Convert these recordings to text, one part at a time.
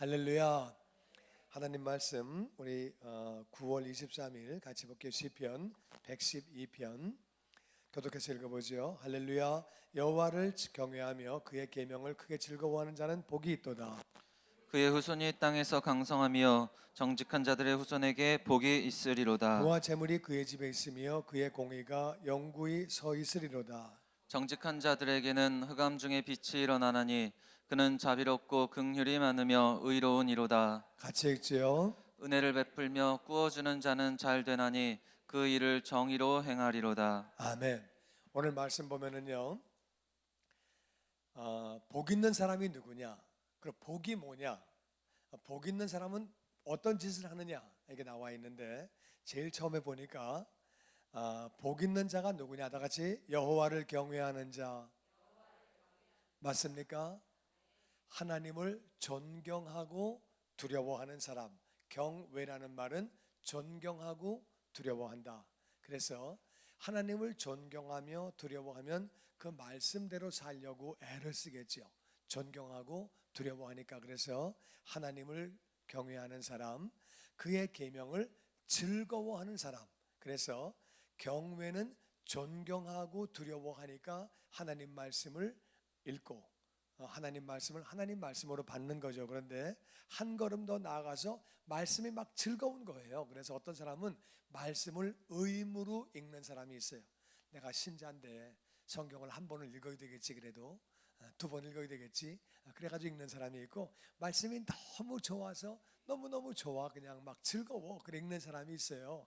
할렐루야. 하나님 말씀 우리 9월 23일 같이 볼게요. 시편 112편 교독해서 읽어보죠. 할렐루야. 여호와를 경외하며 그의 계명을 크게 즐거워하는 자는 복이 있도다. 그의 후손이 땅에서 강성하며 정직한 자들의 후손에게 복이 있으리로다. 부와 재물이 그의 집에 있으며 그의 공의가 영구히 서 있으리로다. 정직한 자들에게는 흑암 중에 빛이 일어나나니 그는 자비롭고 긍휼이 많으며 의로운 이로다. 같이 읽지요. 은혜를 베풀며 꾸어주는 자는 잘 되나니 그 일을 정의로 행하리로다. 아멘. 오늘 말씀 보면은요, 복 있는 사람이 누구냐? 그리고 복이 뭐냐? 복 있는 사람은 어떤 짓을 하느냐? 이게 나와 있는데 제일 처음에 보니까 복 있는 자가 누구냐? 다 같이 여호와를 경외하는 자. 맞습니까? 하나님을 존경하고 두려워하는 사람. 경외라는 말은 존경하고 두려워한다. 그래서 하나님을 존경하며 두려워하면 그 말씀대로 살려고 애를 쓰겠죠. 존경하고 두려워하니까. 그래서 하나님을 경외하는 사람, 그의 계명을 즐거워하는 사람. 그래서 경외는 존경하고 두려워하니까 하나님 말씀을 읽고 하나님 말씀을 하나님 말씀으로 받는 거죠. 그런데 한 걸음 더 나아가서 말씀이 막 즐거운 거예요. 그래서 어떤 사람은 말씀을 의무로 읽는 사람이 있어요. 내가 신자인데 성경을 한 번을 읽어야 되겠지, 그래도 두 번 읽어야 되겠지, 그래가지고 읽는 사람이 있고, 말씀이 너무 좋아서 너무너무 좋아, 그냥 막 즐거워, 그래 읽는 사람이 있어요.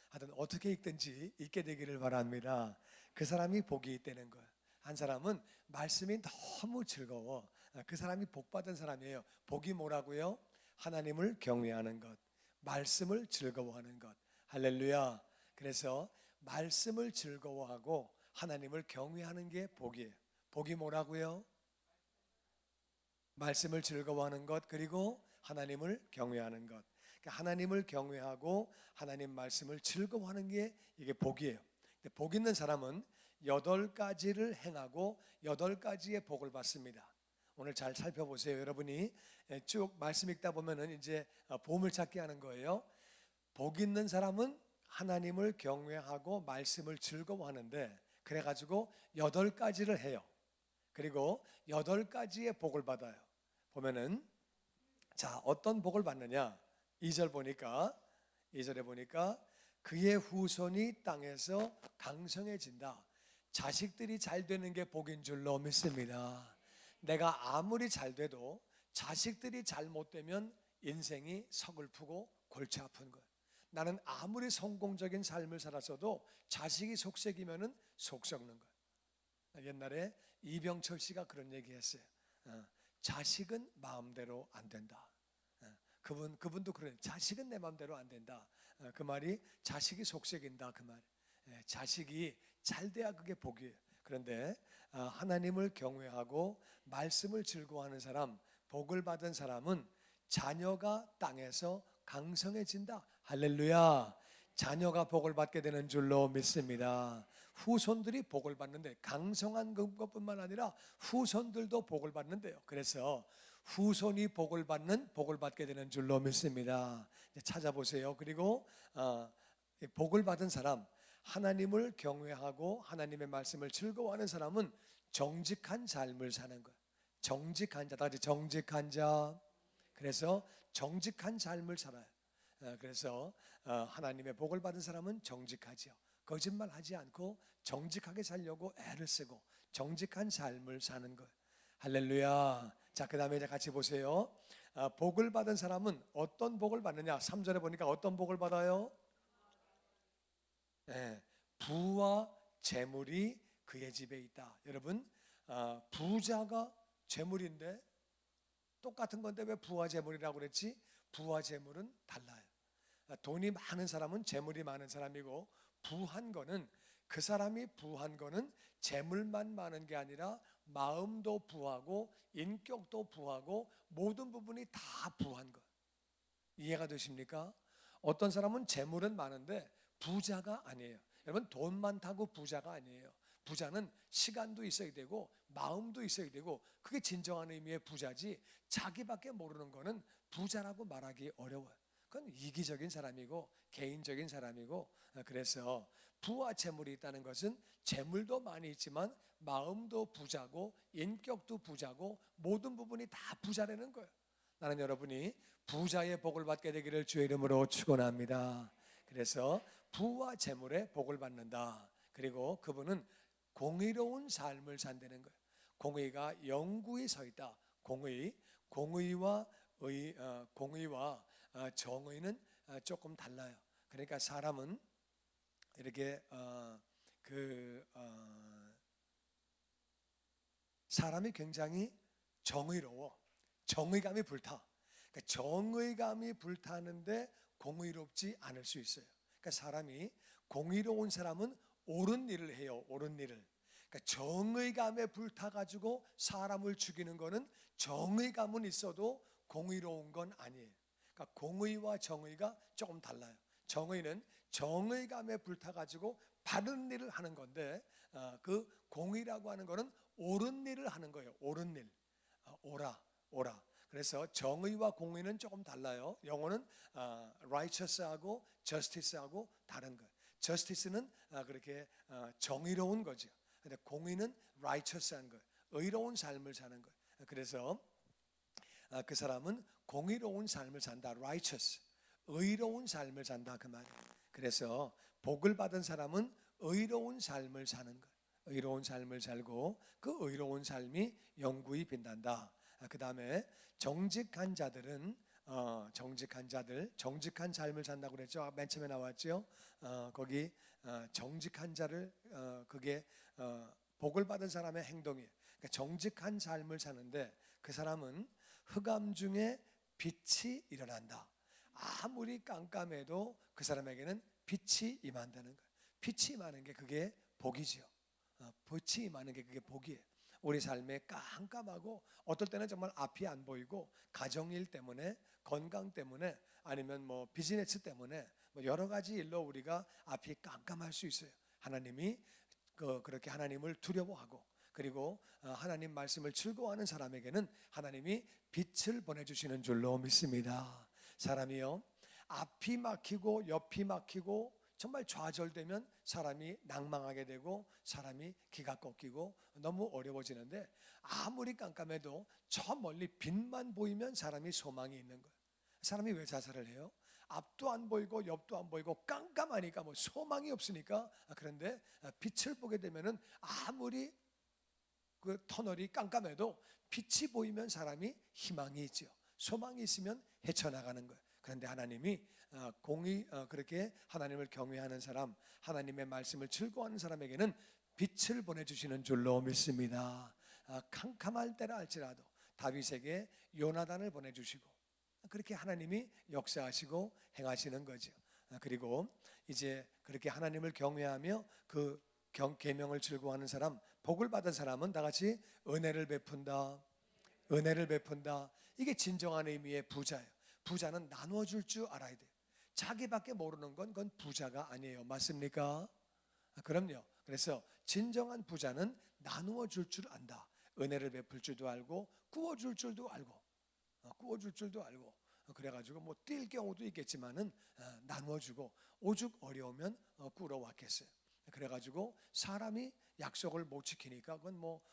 하여튼 어떻게 읽든지 읽게 되기를 바랍니다. 그 사람이 복이 있다는 거예요. 한 사람은 말씀이 너무 즐거워, 그 사람이 복받은 사람이에요. 복이 뭐라고요? 하나님을 경외하는 것, 말씀을 즐거워하는 것. 할렐루야. 그래서 말씀을 즐거워하고 하나님을 경외하는 게 복이에요. 복이 뭐라고요? 말씀을 즐거워하는 것, 그리고 하나님을 경외하는 것. 그러니까 하나님을 경외하고 하나님 말씀을 즐거워하는 게 이게 복이에요. 근데 복 있는 사람은 8가지를 행하고 8가지의 복을 받습니다. 오늘 잘 살펴보세요. 여러분이 쭉 말씀 읽다 보면은 이제 보물찾기 하는 거예요. 복 있는 사람은 하나님을 경외하고 말씀을 즐거워하는데, 그래가지고 8가지를 해요. 그리고 8가지의 복을 받아요. 보면은 자, 어떤 복을 받느냐? 2절 보니까, 2절에 보니까 그의 후손이 땅에서 강성해진다. 자식들이 잘 되는 게 복인 줄로 믿습니다. 내가 아무리 잘 돼도 자식들이 잘못되면 인생이 서글프고 골치 아픈 거예요. 나는 아무리 성공적인 삶을 살았어도 자식이 속썩이면 속 썩는 거예요. 옛날에 이병철 씨가 그런 얘기 했어요. 자식은 마음대로 안 된다. 그분도 그래요. 자식은 내 마음대로 안 된다. 그 말이 자식이 속썩인다, 그 말. 자식이 잘 돼야 그게 복이에요. 그런데 하나님을 경외하고 말씀을 즐거워하는 사람, 복을 받은 사람은 자녀가 땅에서 강성해진다. 할렐루야. 자녀가 복을 받게 되는 줄로 믿습니다. 후손들이 복을 받는데, 강성한 것뿐만 아니라 후손들도 복을 받는데요. 그래서 후손이 복을 받게 되는 줄로 믿습니다. 찾아보세요. 그리고 복을 받은 사람, 하나님을 경외하고 하나님의 말씀을 즐거워하는 사람은 정직한 삶을 사는 거예요. 정직한 자, 다시 정직한 자. 그래서 정직한 삶을 살아요. 그래서 하나님의 복을 받은 사람은 정직하죠. 거짓말하지 않고 정직하게 살려고 애를 쓰고 정직한 삶을 사는 거예요. 할렐루야. 자, 그 다음에 이제 같이 보세요. 복을 받은 사람은 어떤 복을 받느냐? 3절에 보니까 어떤 복을 받아요? 부와 재물이 그의 집에 있다. 여러분, 부자가 재물인데 똑같은 건데 왜 부와 재물이라고 그랬지? 부와 재물은 달라요. 돈이 많은 사람은 재물이 많은 사람이고, 부한 거는, 그 사람이 부한 거는 재물만 많은 게 아니라 마음도 부하고 인격도 부하고 모든 부분이 다 부한 거. 이해가 되십니까? 어떤 사람은 재물은 많은데 부자가 아니에요. 여러분, 돈 많다고 부자가 아니에요. 부자는 시간도 있어야 되고 마음도 있어야 되고 그게 진정한 의미의 부자지 자기밖에 모르는 거는 부자라고 말하기 어려워요. 그건 이기적인 사람이고 개인적인 사람이고 그래서 부와 재물이 있다는 것은 재물도 많이 있지만 마음도 부자고 인격도 부자고 모든 부분이 다 부자라는 거예요. 나는 여러분이 부자의 복을 받게 되기를 주의 이름으로 축원합니다. 그래서 부와 재물의 복을 받는다. 그리고 그분은 공의로운 삶을 산다는 거예요. 공의가 영구히 서 있다. 공의와 정의는 조금 달라요. 그러니까 사람은 이렇게 사람이 굉장히 정의로워. 정의감이 불타. 그러니까 정의감이 불타는데 공의롭지 않을 수 있어요. 그러니까 사람이 공의로운 사람은 옳은 일을 해요. 옳은 일을. 그러니까 정의감에 불타가지고 사람을 죽이는 거는 정의감은 있어도 공의로운 건 아니에요. 그러니까 공의와 정의가 조금 달라요. 정의는 정의감에 불타가지고 바른 일을 하는 건데 그 공의라고 하는 거는 옳은 일을 하는 거예요. 옳은 일. 오라. 그래서 정의와 공의는 조금 달라요. 영어는 righteous하고 justice하고 다른 거예요. justice는 그렇게 정의로운 거죠. 근데 공의는 righteous한 거예요. 의로운 삶을 사는 거예요. 그래서 그 사람은 공의로운 삶을 산다. righteous. 의로운 삶을 산다 그 말이에요. 그래서 복을 받은 사람은 의로운 삶을 사는 거예요. 의로운 삶을 살고 그 의로운 삶이 영구히 빛난다. 그 다음에 정직한 자들은 정직한 삶을 산다고 그랬죠. 맨 처음에 나왔죠. 거기 정직한 자를 그게 복을 받은 사람의 행동이에요. 그러니까 정직한 삶을 사는데 그 사람은 흑암 중에 빛이 일어난다. 아무리 깜깜해도 그 사람에게는 빛이 임한다는 거예요. 빛이 임하는 게 그게 복이죠. 빛이 임하는 게 그게 복이에요. 우리 삶에 깜깜하고 어떨 때는 정말 앞이 안 보이고 가정일 때문에 건강 때문에 아니면 뭐 비즈니스 때문에 뭐 여러 가지 일로 우리가 앞이 깜깜할 수 있어요. 하나님이 그렇게 하나님을 두려워하고 그리고 하나님 말씀을 즐거워하는 사람에게는 하나님이 빛을 보내주시는 줄로 믿습니다. 사람이요 앞이 막히고 옆이 막히고 정말 좌절되면 사람이 낭망하게 되고 사람이 기가 꺾이고 너무 어려워지는데 아무리 깜깜해도 저 멀리 빛만 보이면 사람이 소망이 있는 거예요. 사람이 왜 자살을 해요? 앞도 안 보이고 옆도 안 보이고 깜깜하니까 뭐 소망이 없으니까. 그런데 빛을 보게 되면은 아무리 그 터널이 깜깜해도 빛이 보이면 사람이 희망이 있죠. 소망이 있으면 헤쳐나가는 거예요. 그런데 하나님이 그렇게 하나님을 경외하는 사람, 하나님의 말씀을 즐거워하는 사람에게는 빛을 보내주시는 줄로 믿습니다. 캄캄할 때라 할지라도 다윗에게 요나단을 보내주시고 그렇게 하나님이 역사하시고 행하시는 거죠. 그리고 이제 그렇게 하나님을 경외하며 그 계명을 즐거워하는 사람, 복을 받은 사람은 다 같이 은혜를 베푼다. 이게 진정한 의미의 부자예요. 부자는 나눠줄 줄 알아야 돼요. 자기밖에 모르는 건 그건 부자가 아니에요. 맞습니까? 그럼요. 그래서 진정한 부자는 나누어 줄 줄 안다. 은혜를 베풀 줄도 알고 구워줄 줄도 알고 그래가지고 뭐 뛸 경우도 있겠지만은 나누어 주고 오죽 어려우면 꾸러 왔겠어요. 그래가지고 사람이 약속을 못 지키니까 그건 뭐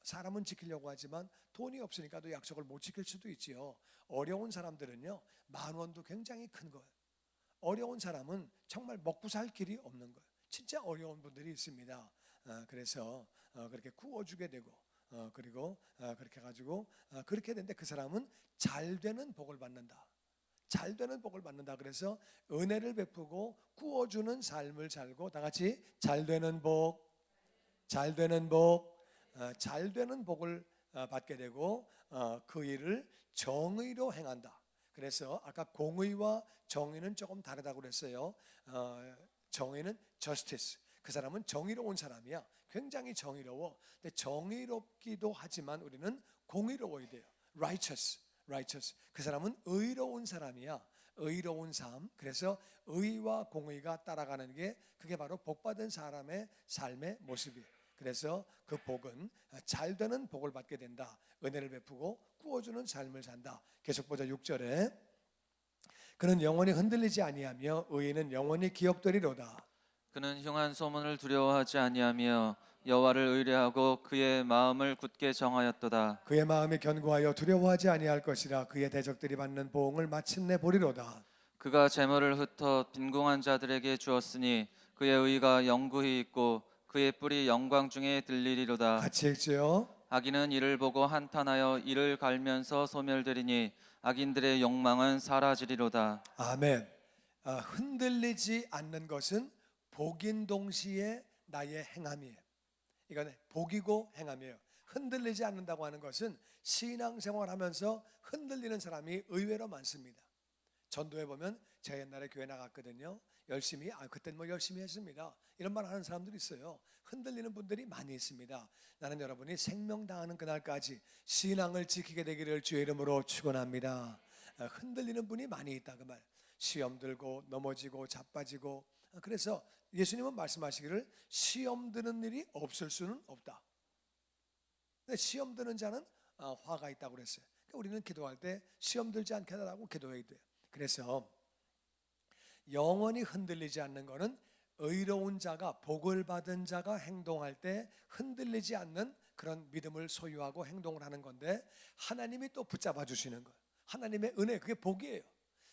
사람은 지키려고 하지만 돈이 없으니까 또 약속을 못 지킬 수도 있지요. 어려운 사람들은요 10,000원도 굉장히 큰 거예요. 어려운 사람은 정말 먹고 살 길이 없는 거예요. 진짜 어려운 분들이 있습니다. 그래서 그렇게 구워주게 되고 그리고 그렇게 가지고 그렇게 되는데 그 사람은 잘 되는 복을 받는다. 잘 되는 복을 받는다. 그래서 은혜를 베푸고 구워주는 삶을 살고 다 같이 잘 되는 복을 받게 되고 그 일을 정의로 행한다. 그래서 아까 공의와 정의는 조금 다르다고 그랬어요. 정의는 justice. 그 사람은 정의로운 사람이야. 굉장히 정의로워. 근데 정의롭기도 하지만 우리는 공의로워야 돼요. righteous. 그 사람은 의로운 사람이야. 의로운 삶. 그래서 의와 공의가 따라가는 게 그게 바로 복받은 사람의 삶의 모습이에요. 그래서 그 복은 잘 되는 복을 받게 된다. 은혜를 베푸고 구워주는 삶을 산다. 계속 보자. 6절에 그는 영원히 흔들리지 아니하며 의인은 영원히 기억되리로다. 그는 흉한 소문을 두려워하지 아니하며 여호와를 의뢰하고 그의 마음을 굳게 정하였도다. 그의 마음이 견고하여 두려워하지 아니할 것이라. 그의 대적들이 받는 보응을 마침내 보리로다. 그가 재물을 흩어 빈궁한 자들에게 주었으니 그의 의가 영구히 있고 그의 뿔이 영광 중에 들리리로다. 같이 읽지요. 악인은 이를 보고 한탄하여 이를 갈면서 소멸되리니 악인들의 욕망은 사라지리로다. 아멘. 흔들리지 않는 것은 복인 동시에 나의 행함이에요. 이건 복이고 행함이에요. 흔들리지 않는다고 하는 것은 신앙생활하면서 흔들리는 사람이 의외로 많습니다. 전도해 보면 제가 옛날에 교회 나갔거든요. 열심히 그때는 뭐 열심히 했습니다. 이런 말 하는 사람들이 있어요. 흔들리는 분들이 많이 있습니다. 나는 여러분이 생명당하는 그날까지 신앙을 지키게 되기를 주의 이름으로 축원합니다. 흔들리는 분이 많이 있다 그 말. 시험 들고 넘어지고 자빠지고. 그래서 예수님은 말씀하시기를 시험 드는 일이 없을 수는 없다. 근데 시험 드는 자는 화가 있다고 그랬어요. 그러니까 우리는 기도할 때 시험 들지 않게 하라고 기도해야 돼요. 그래서 영원히 흔들리지 않는 것은 의로운 자가, 복을 받은 자가 행동할 때 흔들리지 않는 그런 믿음을 소유하고 행동을 하는 건데, 하나님이 또 붙잡아 주시는 거예요. 하나님의 은혜, 그게 복이에요.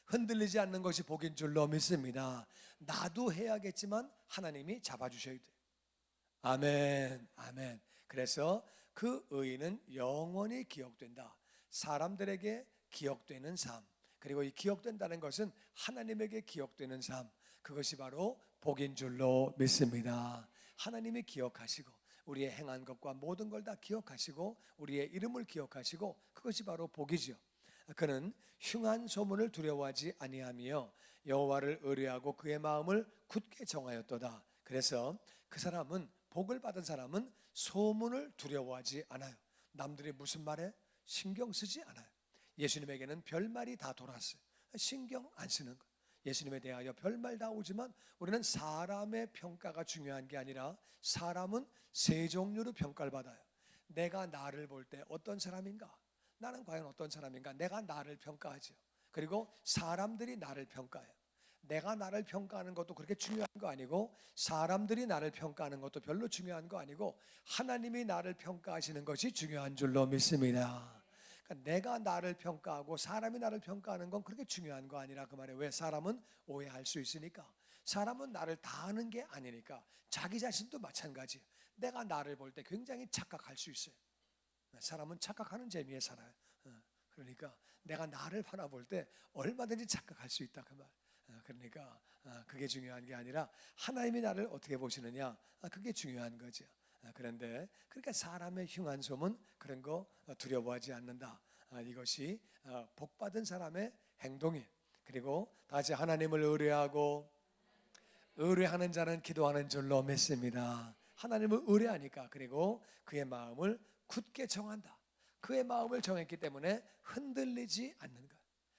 흔들리지 않는 것이 복인 줄로 믿습니다. 나도 해야겠지만 하나님이 잡아주셔야 돼요. 아멘, 아멘. 그래서 그 의인은 영원히 기억된다. 사람들에게 기억되는 삶, 그리고 이 기억된다는 것은 하나님에게 기억되는 삶, 그것이 바로 복인 줄로 믿습니다. 하나님이 기억하시고 우리의 행한 것과 모든 걸 다 기억하시고 우리의 이름을 기억하시고, 그것이 바로 복이죠. 그는 흉한 소문을 두려워하지 아니하며 여호와를 의뢰하고 그의 마음을 굳게 정하였도다. 그래서 그 사람은, 복을 받은 사람은 소문을 두려워하지 않아요. 남들이 무슨 말에 신경 쓰지 않아요. 예수님에게는 별말이 다 돌았어요. 신경 안 쓰는 거. 예수님에 대하여 별말 다 오지만 우리는 사람의 평가가 중요한 게 아니라, 사람은 세 종류로 평가를 받아요. 내가 나를 볼 때 어떤 사람인가? 나는 과연 어떤 사람인가? 내가 나를 평가하죠. 그리고 사람들이 나를 평가해요. 내가 나를 평가하는 것도 그렇게 중요한 거 아니고, 사람들이 나를 평가하는 것도 별로 중요한 거 아니고, 하나님이 나를 평가하시는 것이 중요한 줄로 믿습니다. 그러니까 내가 나를 평가하고 사람이 나를 평가하는 건 그렇게 중요한 거 아니라 그 말이에요. 왜? 사람은 오해할 수 있으니까. 사람은 나를 다 아는 게 아니니까. 자기 자신도 마찬가지예요. 내가 나를 볼 때 굉장히 착각할 수 있어요. 사람은 착각하는 재미에 살아요. 그러니까 내가 나를 바라볼 때 얼마든지 착각할 수 있다 그 말. 그러니까 그게 중요한 게 아니라 하나님이 나를 어떻게 보시느냐, 그게 중요한 거죠. 그런데 그러니까 사람의 흉한 소문, 그런 거 두려워하지 않는다. 이것이 복받은 사람의 행동이에요. 그리고 다시 하나님을 의뢰하고, 의뢰하는 자는 기도하는 줄로 믿습니다. 하나님을 의뢰하니까, 그리고 그의 마음을 굳게 정한다. 그의 마음을 정했기 때문에 흔들리지 않는 것.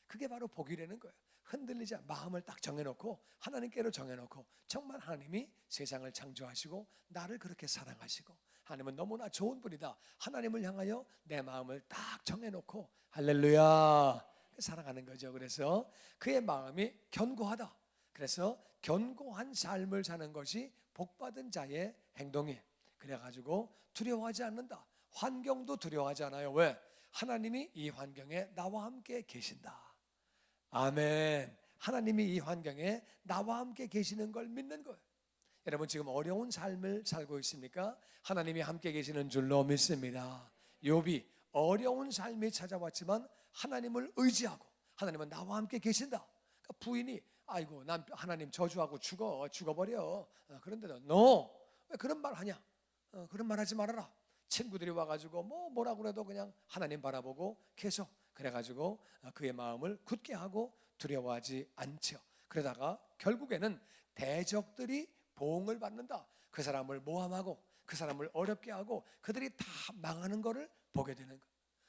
그게 바로 복이라는 거예요. 흔들리지 않는 마음을 딱 정해놓고, 하나님께로 정해놓고, 정말 하나님이 세상을 창조하시고 나를 그렇게 사랑하시고 하나님은 너무나 좋은 분이다. 하나님을 향하여 내 마음을 딱 정해놓고 할렐루야 사랑하는 거죠. 그래서 그의 마음이 견고하다. 그래서 견고한 삶을 사는 것이 복받은 자의 행동이에요. 그래가지고 두려워하지 않는다. 환경도 두려워하지 않아요. 왜? 하나님이 이 환경에 나와 함께 계신다. 아멘. 하나님이 이 환경에 나와 함께 계시는 걸 믿는 거예요. 여러분 지금 어려운 삶을 살고 있습니까? 하나님이 함께 계시는 줄로 믿습니다. 욥이 어려운 삶이 찾아왔지만 하나님을 의지하고, 하나님은 나와 함께 계신다. 그러니까 부인이 아이고 난 하나님 저주하고 죽어버려. 그런데도 너 왜 그런 말 하냐? 그런 말 하지 말아라. 친구들이 와가지고 뭐라 그래도 그냥 하나님 바라보고 계속, 그래가지고 그의 마음을 굳게 하고 두려워하지 않죠. 그러다가 결국에는 대적들이 보응을 받는다. 그 사람을 모함하고 그 사람을 어렵게 하고 그들이 다 망하는 것을 보게 되는 거.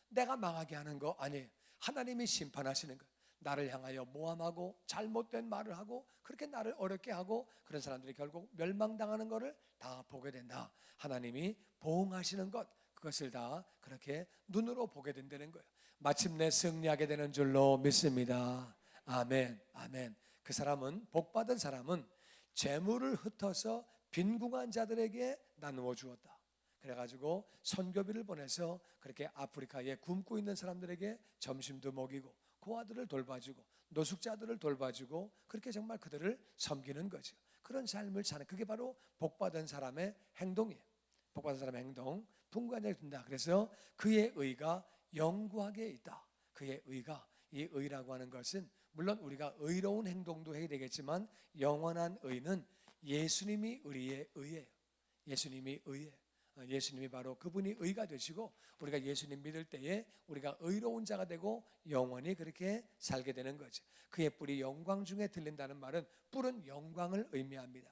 내가 망하게 하는 거 아니에요. 하나님이 심판하시는 거. 나를 향하여 모함하고 잘못된 말을 하고 그렇게 나를 어렵게 하고 그런 사람들이 결국 멸망당하는 것을 다 보게 된다. 하나님이 보응하시는 것, 그것을 다 그렇게 눈으로 보게 된다는 거예요. 마침내 승리하게 되는 줄로 믿습니다. 아멘, 아멘. 그 사람은, 복받은 사람은 재물을 흩어서 빈궁한 자들에게 나누어 주었다. 그래가지고 선교비를 보내서 그렇게 아프리카에 굶고 있는 사람들에게 점심도 먹이고 고아들을 돌봐주고 노숙자들을 돌봐주고 그렇게 정말 그들을 섬기는 거죠. 그런 삶을 사는, 그게 바로 복받은 사람의 행동이에요. 복받은 사람의 행동, 풍부한 자에게 준다. 그래서 그의 의가 영구하게 있다. 그의 의가, 이 의라고 하는 것은 물론 우리가 의로운 행동도 해야 되겠지만 영원한 의는 예수님이 우리의 의예요. 예수님이 의예요. 예수님이 바로 그분이 의가 되시고 우리가 예수님 믿을 때에 우리가 의로운 자가 되고 영원히 그렇게 살게 되는 거죠. 그의 뿔이 영광 중에 들린다는 말은 뿔은 영광을 의미합니다.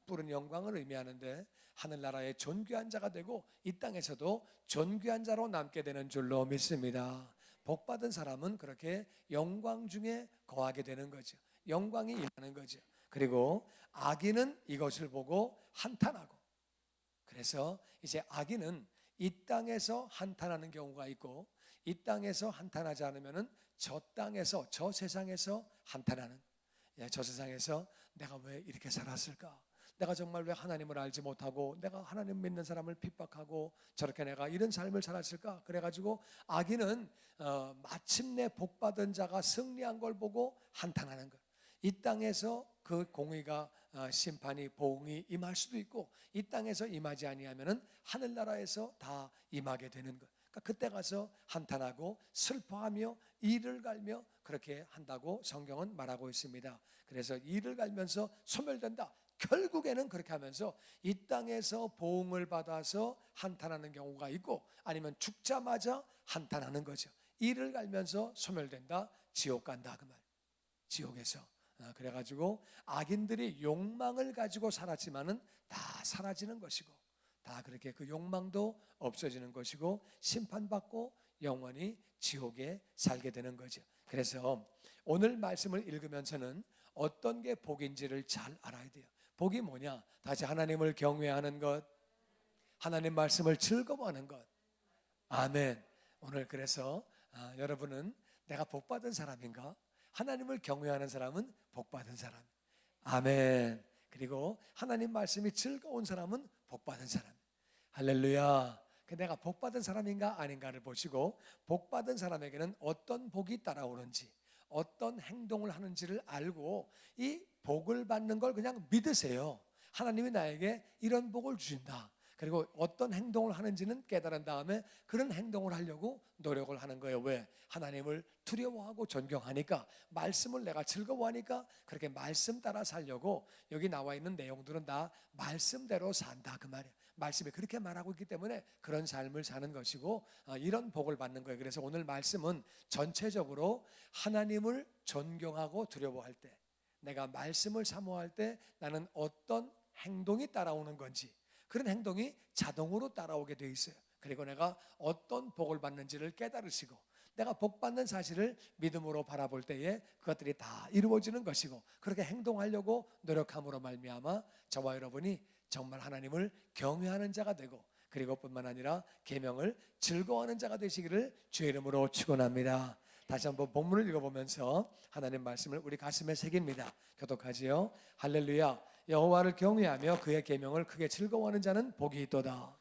뿔은 영광을 의미하는데 하늘나라의 존귀한 자가 되고 이 땅에서도 존귀한 자로 남게 되는 줄로 믿습니다. 복받은 사람은 그렇게 영광 중에 거하게 되는 거죠. 영광이 임하는 거죠. 그리고 악인은 이것을 보고 한탄하고, 그래서 이제 악인은 이 땅에서 한탄하는 경우가 있고 이 땅에서 한탄하지 않으면은 저 땅에서, 저 세상에서 한탄하는, 저 세상에서 내가 왜 이렇게 살았을까? 내가 정말 왜 하나님을 알지 못하고 내가 하나님 믿는 사람을 핍박하고 저렇게 내가 이런 삶을 살았을까? 그래가지고 악인은 마침내 복받은 자가 승리한 걸 보고 한탄하는 거예요. 이 땅에서 그 공의가 심판이 보응이 임할 수도 있고 이 땅에서 임하지 아니하면은 하늘나라에서 다 임하게 되는 것. 그러니까 그때 가서 한탄하고 슬퍼하며 이를 갈며 그렇게 한다고 성경은 말하고 있습니다. 그래서 이를 갈면서 소멸된다. 결국에는 그렇게 하면서 이 땅에서 보응을 받아서 한탄하는 경우가 있고 아니면 죽자마자 한탄하는 거죠. 이를 갈면서 소멸된다. 지옥 간다 그 말. 지옥에서. 그래가지고 악인들이 욕망을 가지고 살았지만은 다 사라지는 것이고 다 그렇게 그 욕망도 없어지는 것이고 심판받고 영원히 지옥에 살게 되는 거죠. 그래서 오늘 말씀을 읽으면서는 어떤 게 복인지를 잘 알아야 돼요. 복이 뭐냐? 다시 하나님을 경외하는 것, 하나님 말씀을 즐거워하는 것. 아멘. 오늘 그래서 여러분은 내가 복받은 사람인가? 하나님을 경외하는 사람은 복받은 사람. 아멘. 그리고 하나님 말씀이 즐거운 사람은 복받은 사람. 할렐루야. 내가 복받은 사람인가 아닌가를 보시고 복받은 사람에게는 어떤 복이 따라오는지 어떤 행동을 하는지를 알고 이 복을 받는 걸 그냥 믿으세요. 하나님이 나에게 이런 복을 주신다. 그리고 어떤 행동을 하는지는 깨달은 다음에 그런 행동을 하려고 노력을 하는 거예요. 왜? 하나님을 두려워하고 존경하니까, 말씀을 내가 즐거워하니까 그렇게 말씀 따라 살려고 여기 나와 있는 내용들은 다 말씀대로 산다 그 말이에요. 말씀이 그렇게 말하고 있기 때문에 그런 삶을 사는 것이고 이런 복을 받는 거예요. 그래서 오늘 말씀은 전체적으로 하나님을 존경하고 두려워할 때, 내가 말씀을 사모할 때 나는 어떤 행동이 따라오는 건지, 그런 행동이 자동으로 따라오게 돼 있어요. 그리고 내가 어떤 복을 받는지를 깨달으시고 내가 복 받는 사실을 믿음으로 바라볼 때에 그것들이 다 이루어지는 것이고 그렇게 행동하려고 노력함으로 말미암아 저와 여러분이 정말 하나님을 경외하는 자가 되고 그리고 뿐만 아니라 계명을 즐거워하는 자가 되시기를 주의 이름으로 축원합니다. 다시 한번 본문을 읽어보면서 하나님 말씀을 우리 가슴에 새깁니다. 교독하지요. 할렐루야. 여호와를 경외하며 그의 계명을 크게 즐거워하는 자는 복이 있도다.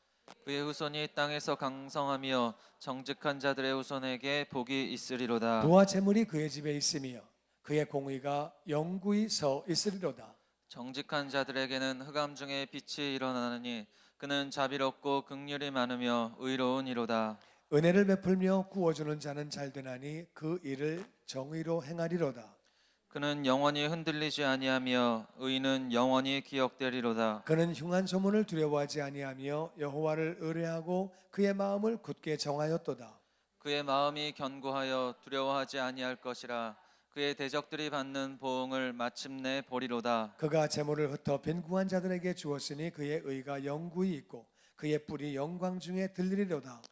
그의 후손이 땅에서 강성하며 정직한 자들의 후손에게 복이 있으리로다. 부와 재물이 그의 집에 있으며 그의 공의가 영구히 서 있으리로다. 정직한 자들에게는 흑암 중에 빛이 일어나느니 그는 자비롭고 긍휼이 많으며 의로운 이로다. 은혜를 베풀며 구워주는 자는 잘되나니 그 일을 정의로 행하리로다. 그는 영원히 흔들리지 아니하며 의는 영원히 기억되리로다. 그는 흉한 소문을 두려워하지 아니하며 여호와를 의뢰하고 그의 마음을 굳게 정하였도다. 그의 마음이 견고하여 두려워하지 아니할 것이라. 그의 대적들이 받는 보응을 마침내 보리로다. 그가 재물을 흩어 빈궁한 자들에게 주었으니 그의 의가 영구히 있고 그의 뿔이 영광 중에 들리리로다.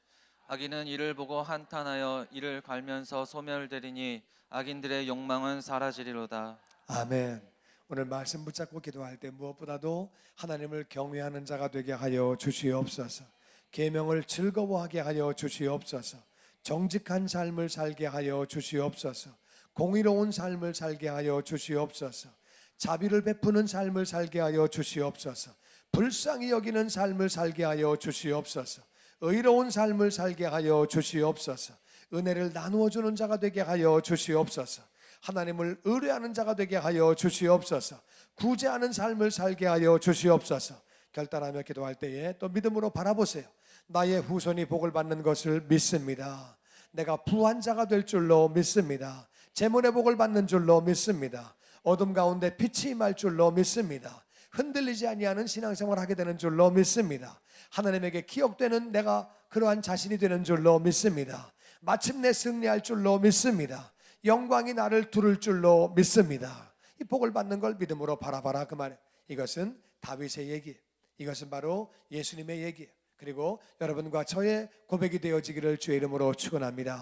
악인은 이를 보고 한탄하여 이를 갈면서 소멸되리니 악인들의 욕망은 사라지리로다. 아멘. 오늘 말씀 붙잡고 기도할 때 무엇보다도 하나님을 경외하는 자가 되게 하여 주시옵소서. 계명을 즐거워하게 하여 주시옵소서. 정직한 삶을 살게 하여 주시옵소서. 공의로운 삶을 살게 하여 주시옵소서. 자비를 베푸는 삶을 살게 하여 주시옵소서. 불쌍히 여기는 삶을 살게 하여 주시옵소서. 의로운 삶을 살게 하여 주시옵소서. 은혜를 나누어 주는 자가 되게 하여 주시옵소서. 하나님을 의뢰하는 자가 되게 하여 주시옵소서. 구제하는 삶을 살게 하여 주시옵소서. 결단하며 기도할 때에 또 믿음으로 바라보세요. 나의 후손이 복을 받는 것을 믿습니다. 내가 부한 자가 될 줄로 믿습니다. 재물의 복을 받는 줄로 믿습니다. 어둠 가운데 빛이 임할 줄로 믿습니다. 흔들리지 아니하는 신앙생활을 하게 되는 줄로 믿습니다. 하나님에게 기억되는 내가 그러한 자신이 되는 줄로 믿습니다. 마침내 승리할 줄로 믿습니다. 영광이 나를 두를 줄로 믿습니다. 이 복을 받는 걸 믿음으로 바라봐라 그 말이에요. 이것은 다윗의 얘기예요. 이것은 바로 예수님의 얘기예요. 그리고 여러분과 저의 고백이 되어지기를 주의 이름으로 축원합니다.